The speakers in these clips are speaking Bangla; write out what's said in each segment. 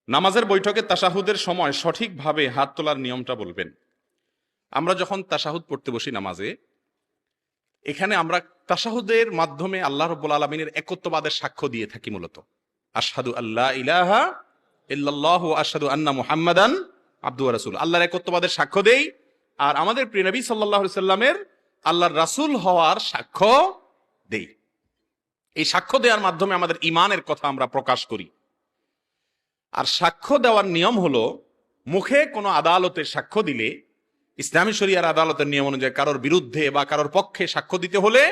নামাজের বৈঠকে তাশাহুদের সময় সঠিকভাবে হাত তোলার নিয়মটা বলবেন। আমরা যখন তাশাহুদ পড়তে বসি নামাজে, এখানে আমরা তাশাহুদের মাধ্যমে আল্লাহ রাব্বুল আলামিনের একত্ববাদের সাক্ষ্য দিয়ে থাকি। মূলত আশহাদু আল্লা ইলাহা ইল্লাল্লাহ ওয়া আশহাদু আন্না মুহাম্মাদান আবদুহু ওয়া রাসূলুহু, আল্লাহর একত্ববাদের সাক্ষ্য দেই আর আমাদের প্রিয় নবী সাল্লাল্লাহু আলাইহি সাল্লামের আল্লাহর রাসূল হওয়ার সাক্ষ্য দেই। এই সাক্ষ্য দেওয়ার মাধ্যমে আমাদের ঈমানের কথা আমরা প্রকাশ করি। আর সাক্ষ্য দেওয়ার নিয়ম হলো, মুখে কোনো আদালতে সাক্ষ্য দিলে, ইসলামী শরিয়ার আদালতের নিয়ম অনুযায়ী কারোর বিরুদ্ধে বা কারোর পক্ষে সাক্ষ্য দিতে হলে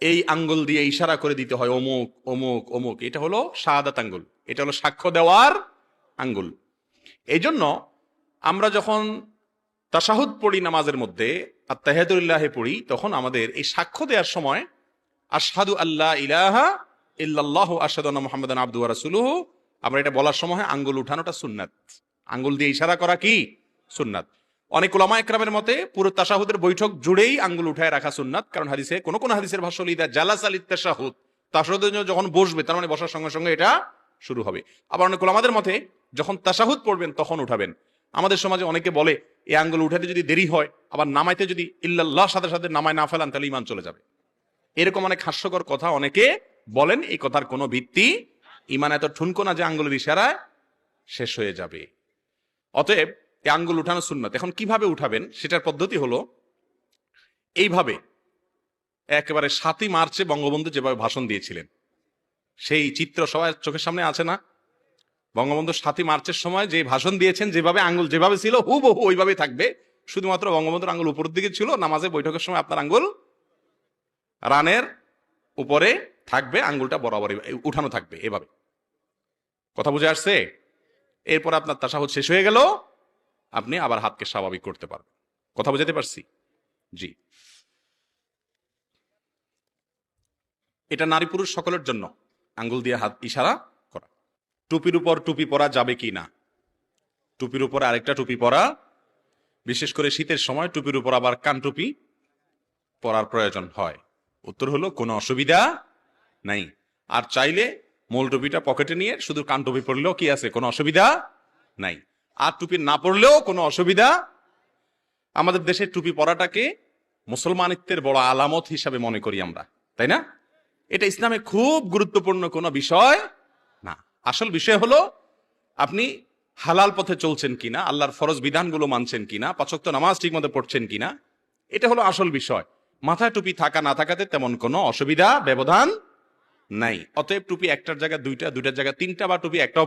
এই আঙ্গুল দিয়ে ইশারা করে দিতে হয়, অমুক অমুক অমুক। এটা হলো শাহাদাত আঙ্গুল, এটা হলো সাক্ষ্য দেওয়ার আঙ্গুল। এই জন্য আমরা যখন তাশাহুদ পড়ি নামাজের মধ্যে, আত্তাহিয়াতুলিল্লাহি পড়ি, তখন আমাদের এই সাক্ষ্য দেওয়ার সময় আশহাদু আল্লা ইলাহা ইল্লাল্লাহু আশহাদু আন্না মুহাম্মাদান আবদুহু ওয়া রাসূলুহু, আমরা এটা বলার সময় আঙ্গুল উঠানোটা সুন্নাত। আঙ্গুল দিয়ে ইশারা করা কি সুন্নাত। অনেক উলামা ইকরামের মতে পুরো তাশাহুদের বৈঠক জুড়েই আঙ্গুল উঠায় রাখা সুন্নাত, কারণ হাদিসে কোন কোন হাদিসের ভাষ্য হলো ইদা জালাসা লিত তাশাহুদ, তাশাহুদের জন্য যখন বসবে, তার মানে বসার সঙ্গে সঙ্গে এটা শুরু হবে। আবার অনেক উলামাদের মতে যখন তাশাহুদ পড়বেন তখন উঠাবেন। আমাদের সমাজে অনেকে বলে এই আঙ্গুল উঠাতে যদি দেরি হয়, আবার নামাইতে যদি ইল্লাল্লাহ সাথে সাথে নামায় না ফেলান, তাহলে ঈমান চলে যাবে। এরকম অনেক হাস্যকর কথা অনেকে বলেন। এই কথার কোনো ভিত্তি, ঈমান এত ঠুনকো না যে আঙ্গুলের ইশারায় শেষ হয়ে যাবে। অতএব এই আঙ্গুল উঠানো সুন্নাত। এখন কিভাবে উঠাবেন সেটার পদ্ধতি হলো এইভাবে। একেবারে 7ই মার্চে বঙ্গবন্ধু যেভাবে ভাষণ দিয়েছিলেন, সেই চিত্র সবাই চোখের সামনে আছে না? বঙ্গবন্ধু 7ই মার্চের সময় যে ভাষণ দিয়েছেন, যেভাবে আঙ্গুল যেভাবে ছিল হুবহু ওইভাবেই থাকবে। শুধুমাত্র বঙ্গবন্ধুর আঙ্গুল উপরের দিকে ছিল। নামাজে বৈঠকের সময় আপনার আঙ্গুল রানের উপরে থাকবে, আঙ্গুলটা বরাবর উঠানো থাকবে এভাবে। কথা বুঝে আসছে? এরপর আপনার তাশাহুদ শেষ হয়ে গেল, আপনি আবার হাতকে স্বাভাবিক করতে পারবেন। কথা বুঝাতে পারছি? জি। এটা নারী পুরুষ সকলের জন্য আঙ্গুল দিয়ে হাত ইশারা করা। টুপির উপর টুপি পরা যাবে কি না? টুপির উপর আরেকটা টুপি পরা, বিশেষ করে শীতের সময় টুপির উপর আবার কান টুপি পরার প্রয়োজন হয়। উত্তর হলো কোনো অসুবিধা নাই। আর চাইলে মূল টুপিটা পকেটে নিয়ে শুধু কান টুপি পরলেও কি আছে, কোনো অসুবিধা নাই। আর টুপি না পরলেও কোনো অসুবিধা। আমাদের দেশে টুপি পরাটাকে মুসলমানিত্বের বড় আলামত হিসাবে মনে করি আমরা, তাই না? এটা ইসলামে খুব গুরুত্বপূর্ণ কোনো বিষয় না। আসল বিষয় হলো আপনি হালাল পথে চলছেন কিনা, আল্লাহর ফরজ বিধানগুলো মানছেন কিনা, 5 ওয়াক্ত নামাজ ঠিক মতো পড়ছেন কিনা, এটা হলো আসল বিষয়। মাথায় টুপি থাকা না থাকাতে তেমন কোনো অসুবিধা ব্যবধান নাই। অতএব টুপি একটার জায়গায় দুইটা, দুইটার জায়গায় তিনটা, বা টুপি একটাও